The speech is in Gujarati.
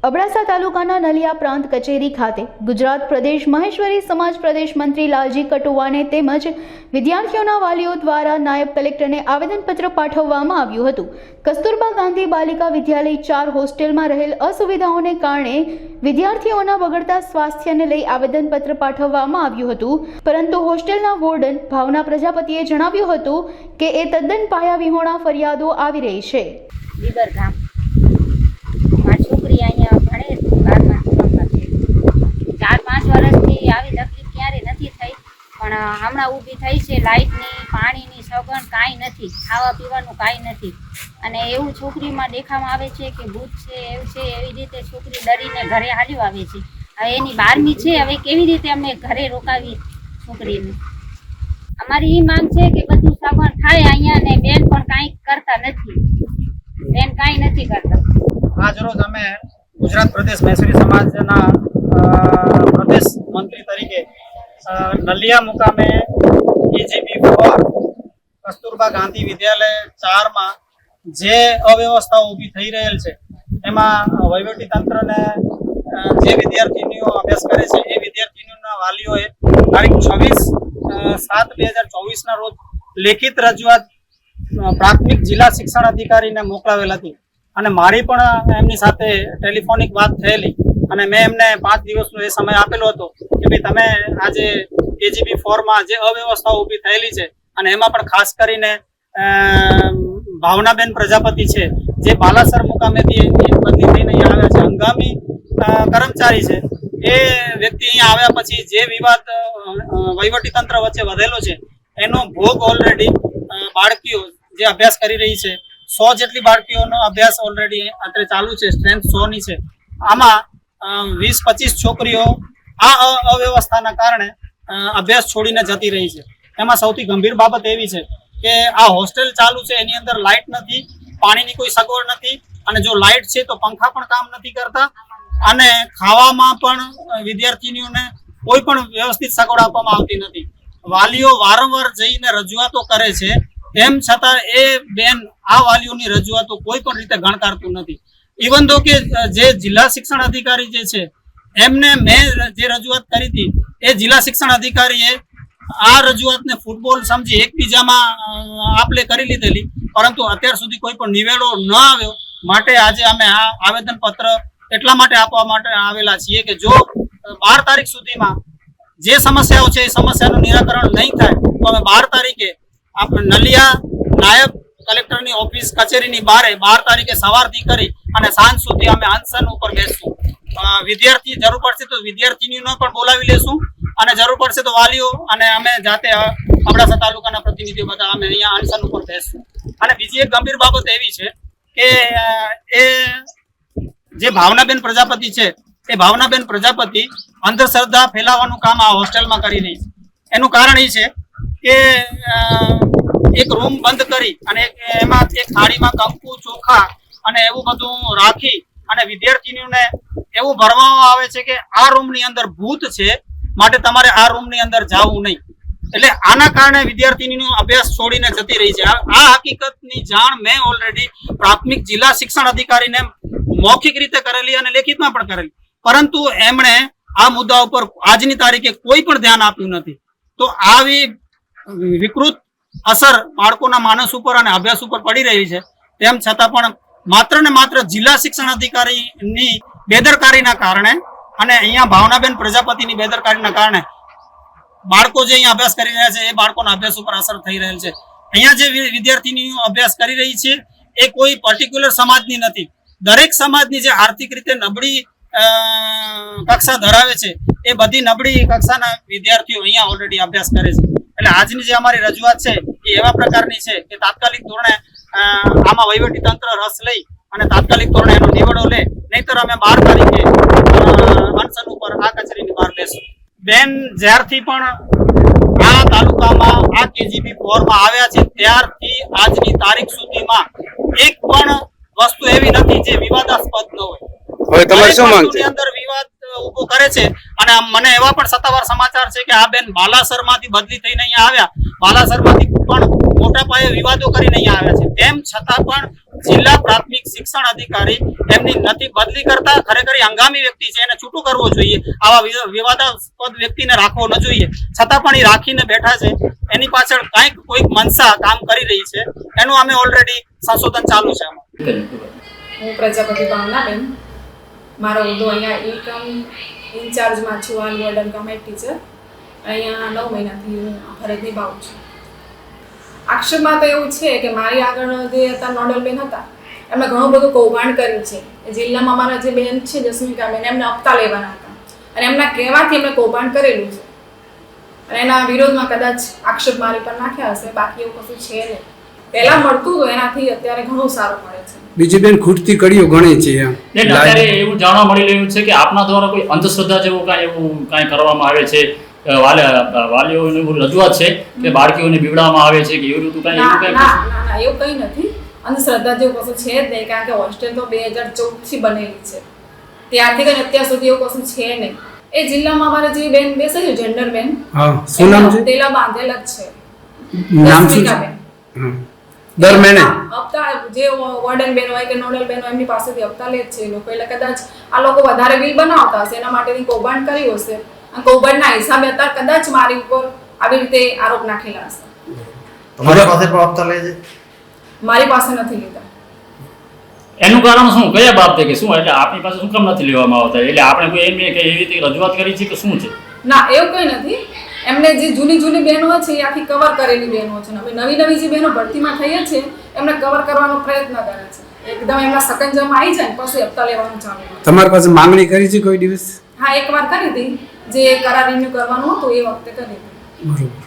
અબડાસા તાલુકાના નલિયા પ્રાંત કચેરી ખાતે ગુજરાત પ્રદેશ મહેશ્વરી સમાજ પ્રદેશ મંત્રી લાલજી કટુવાને તેમજ વિદ્યાર્થીઓના વાલીઓ દ્વારા નાયબ કલેક્ટરને આવેદનપત્ર પાઠવવામાં આવ્યું હતું। કસ્તુરબા ગાંધી બાલિકા વિદ્યાલય 4 હોસ્ટેલમાં રહેલ અસુવિધાઓને કારણે વિદ્યાર્થીઓના બગડતા સ્વાસ્થ્યને લઈ આવેદનપત્ર પાઠવવામાં આવ્યું હતું, પરંતુ હોસ્ટેલના વોર્ડન ભાવના પ્રજાપતિએ જણાવ્યું હતું કે એ તદ્દન પાયા વિહોણા ફરિયાદો આવી રહી છે। છોકરી અહીંયા ભણે 12મા ધોરણમાં છે। 4-5 વર્ષથી આવી તકલીફ ક્યારે નથી થઈ, પણ હમણાં ઊભી થઈ છે। લાઇટની, પાણીની સગવડ કાંઈ નથી, ખાવા પીવાનું કાંઈ નથી, અને એવું છોકરીમાં દેખાવામાં આવે છે કે ભૂત છે, એવું છે, એવી રીતે છોકરી ડરીને ઘરે હાલ્યો આવે છે। હવે એની 12મી છે, હવે કેવી રીતે અમે ઘરે રોકાવી છોકરીને? અમારી એ માંગ છે કે બધું સગવડ થાય અહીંયા, ને બેન પણ કાંઈ કરતા નથી, બેન કાંઈ નથી કરતા। आज रोज અમે ગુજરાત પ્રદેશ મહેશ્વરી સમાજના પ્રદેશ મંત્રી તરીકે નલિયા મુકામે EGB4 કસ્તુરબા ગાંધી વિદ્યાલય 4 માં જે અવ્યવસ્થાઓ ઊભી થઈ રહેલ છે એમાં વહીવટી તંત્રને જે વિદ્યાર્થીનીઓ અભ્યાસ કરે છે એ વિદ્યાર્થીનીઓના વાલીઓએ તારીખ 26/7/2024 ના રોજ લેખિત રજૂઆત પ્રાથમિક જિલ્લા શિક્ષણ અધિકારીને મોકલાવેલ હતી, અને મારી પણ એમની સાથે ટેલિફોનિક વાત થયેલી, અને મેં એમને 5 દિવસનો એ સમય આપેલો હતો કે ભાઈ તમે આજે EGB4 માં જે અવ્યવસ્થાઓ ઊભી થયેલી છે, અને એમાં પણ ખાસ કરીને ભાવનાબેન પ્રજાપતિ છે જે બાલાસર મુકામેથી બદલી થઈને અહીંયા આવ્યા છે, હંગામી કર્મચારી છે, એ વ્યક્તિ અહીંયા આવ્યા પછી જે વિવાદ વહીવટી તંત્ર વચ્ચે વધેલો છે એનો ભોગ ઓલરેડી બાળકીઓ જે અભ્યાસ કરી રહી છે, 100 જેટલી બાળકીઓનો અભ્યાસ ઓલરેડી અત્યારે ચાલુ છે, સ્ટ્રેન્થ 100 ની છે। આમાં 20-25 છોકરીઓ આ અવ્યવસ્થાના કારણે અભ્યાસ છોડીને જતી રહી છે। એમાં સૌથી ગંભીર બાબત એવી છે કે આ હોસ્ટેલ ચાલુ છે, એની અંદર લાઇટ નથી, પાણીની કોઈ સગવડ નથી, અને જો લાઇટ છે તો પંખા પણ કામ નથી કરતા, અને ખાવામાં પણ વિદ્યાર્થીનીઓને કોઈ પણ વ્યવસ્થિત સગવડ આપવામાં આવતી નથી। વાલીઓ વારંવાર જઈને રજૂઆતો કરે છે, તેમ છતાં એ બેન આ વાલીઓની રજૂઆતો કોઈ પણ રીતે ગણકારતું નથી। ઇવન તો કે જે જિલ્લા શિક્ષણ અધિકારી જે છે એમને મેં જે રજૂઆત કરી હતી એ જિલ્લા શિક્ષણ અધિકારીએ આ રજૂઆતને ફૂટબોલ સમજી એકબીજામાં આપલે કરી લીધેલી, પરંતુ અત્યાર સુધી કોઈ પણ નિવેડો ન આવ્યો। માટે આજે અમે આ આવેદનપત્ર એટલા માટે આપવા માટે આવેલા છીએ કે જો 12 તારીખ સુધીમાં જે સમસ્યાઓ છે એ સમસ્યાનું નિરાકરણ નહીં થાય તો અમે 12 તારીખે આપણે નલિયા નાયબ કલેક્ટરની ઓફિસ કચેરીની બહાર 12 તારીખે સવારથી કરી અને સાંજ સુધી અમે અનશન ઉપર બેસશું। વિદ્યાર્થી જરૂર પડશે તો વિદ્યાર્થીનીઓને પણ બોલાવી લેશું, અને જરૂર પડશે તો વાલીઓ અને અમે જાતે અબડાસા તાલુકાના પ્રતિનિધિઓ બધા અમે અહીંયા અનશન ઉપર બેસશું। અને બીજી એક ગંભીર બાબત એવી છે કે એ જે ભાવનાબેન પ્રજાપતિ છે એ ભાવનાબેન પ્રજાપતિ અંધશ્રદ્ધા ફેલાવવાનું કામ આ હોસ્ટેલમાં કરી રહી છે। એનું કારણ એ છે કે એક રૂમ બંધ કરી અને એમાં એક થાળીમાં કંકુ, ચોખા અને એવું બધું રાખી અને વિદ્યાર્થીનીઓને એવું ભરવામાં આવે છે કે આ રૂમની અંદર ભૂત છે, માટે તમારે આ રૂમની અંદર જવું નહીં। એટલે આના કારણે વિદ્યાર્થીનીનો અભ્યાસ છોડીને જતી રહી છે। આ હકીકતની જાણ મેં ઓલરેડી પ્રાથમિક જિલ્લા શિક્ષણ અધિકારીને મૌખિક રીતે કરેલી અને લેખિતમાં પણ કરેલી, પરંતુ એમણે આ મુદ્દા ઉપર આજની તારીખે કોઈ પણ ધ્યાન આપ્યું નથી। તો આવી વિકૃત અસર બાળકોના માનસ ઉપર અને અભ્યાસ ઉપર પડી રહી છે, તેમ છતાં પણ માત્ર ને માત્ર જિલ્લા શિક્ષણ અધિકારીની બેદરકારીના કારણે અને અહીંયા ભાવનાબેન પ્રજાપતિની બેદરકારીના કારણે બાળકો જે અહીંયા અભ્યાસ કરી રહ્યા છે એ બાળકોના અભ્યાસ ઉપર અસર થઈ રહેલ છે। અહીંયા જે વિદ્યાર્થીનીઓ અભ્યાસ કરી રહી છે એ કોઈ પર્ટિક્યુલર સમાજની નથી, દરેક સમાજની જે આર્થિક રીતે નબળી કક્ષા ધરાવે છે એ બધી નબળી કક્ષાના વિદ્યાર્થીઓ અહીંયા ઓલરેડી અભ્યાસ કરે છે। એટલે આજની જે અમારી રજૂઆત છે એ એવા પ્રકારની છે કે તાત્કાલિક ધોરણે આમાં વહીવટી તંત્ર રસ લઈ અને તાત્કાલિક ધોરણે એનો નિવેડો લે, નહીતર અમે 12 તારીખે અનશન ઉપર આ કચેરીની બહાર લેશું। બેન જ્યારથી પણ આ તાલુકામાં આ EGB4 માં આવ્યા છે ત્યારથી આજની તારીખ સુધીમાં એક પણ વસ્તુ એવી નથી જે વિવાદાસ્પદ ન હોય। હવે તમારે શું માંગ છે? અંદર વિવાદ ઉભો કરે છે, અને મને એવા પણ સત્તાવાર સમાચાર છે કે આ બેન બાલાસરમાંથી બદલી થઈને અહીંયા આવ્યા, બાલાસરમાંથી પણ મોટા પાયે વિવાદો કરીને અહીંયા આવ્યા છે, તેમ છતાં પણ જિલ્લા પ્રાથમિક શિક્ષણ અધિકારી એમની નથી બદલી કરતા. ખરેખર હંગામી વ્યક્તિ છે, એને છૂટું કરવો જોઈએ, આવા વિવાદાસ્પદ વ્યક્તિને રાખવો ન જોઈએ, છતાં પણ એ રાખીને બેઠા છે. એની પાછળ કાંઈક કોઈક મનસા કામ કરી રહી છે, એનું અમે ઓલરેડી સંશોધન ચાલુ છે. હું પ્રજાપતિ ભાવનાબેન, મારો હોદ્દો અહીંયા એકમ ઇન્ચાર્જમાં છું, આલ વોર્ડન કમ હેડ ટીચર. અહીંયા 9 મહિનાથી હું ફરજ નિભાવું છું. આક્ષેપમાં તો એવું છે કે મારી આગળ જે હતા નોડલ બેન હતા, એમણે ઘણું બધું કૌભાંડ કર્યું છે. જિલ્લામાં અમારા જે બેન છે જસ્મિકાબેન, એમને હપ્તા લેવાના હતા અને એમના કહેવાથી એમણે કૌભાંડ કરેલું છે અને એના વિરોધમાં કદાચ આક્ષેપ મારી પર નાખ્યા હશે, બાકી એવું કશું છે નહીં. પહેલા મળતું તો એનાથી અત્યારે ઘણું સારું મળે છે. બીજી બેન ખૂટતી કડીઓ ગણે છે. અત્યારે એવું જાણવા મળી રહ્યું છે કે આપના દ્વારા કોઈ અંધશ્રદ્ધા જેવું કાંઈ કરવામાં આવે છે, વાલીઓની એવું રજૂઆત છે કે બાળકીઓને બીવડાવવામાં આવે છે કે એવું કાંઈ ના એવું કંઈ નથી. અંધશ્રદ્ધા જેવું કશું છે જ નહીં, કારણ કે હોસ્ટેલ તો 2014 થી બનેલી છે, ત્યારથી કરીને અત્યાર સુધી એવું કશું છે નહીં. એ જિલ્લામાં અમારે જે બેન બેસે છે જેન્ડર બેન, શું નામ છે? તેલા બાંધેલ જ છે. નામ શું છે? દર મહિને હપ્તા જે વોર્ડન બેન હોય કે નોડલ બેન હોય એમની પાસેથી હપ્તા લે જ છે એ લોકો. એટલે કદાચ આ લોકો વધારે બિલ બનાવતા હશે, એના માટેની કૌભાંડ કર્યું હશે અને કૌભાંડના હિસાબે અત્યારે કદાચ મારી ઉપર આવી રીતે આરોપ નાખેલા હશે. તમારી પાસે પણ હપ્તા લે છે? મારી પાસે નથી લીધા. એનું કારણ શું, કયા બાબતે કે શું, એટલે આપણી પાસે શું કામ નથી લેવામાં આવતા? એટલે આપણે કોઈ એમ કે એવી રીતે રજૂઆત કરી છે કે શું છે? ના, એવું કંઈ નથી. એમને જે જૂની બહેનો છે એ આખી કવર કરેલી બહેનો છે. હવે નવી જે બહેનો ભરતીમાં થઈ છે એમને કવર કરવાનો પ્રયત્ન કરે છે. એકદમ એમના સકંજામાં આવી જાય ને પછી હપ્તા લેવાનું ચાલુ કરે. તમારી પાસે માંગણી કરી છે કોઈ દિવસ? હા, એકવાર કરી હતી, જે કરાર રિન્યુ કરવાનું હતું એ વખતે કરી હતી. બરોબર.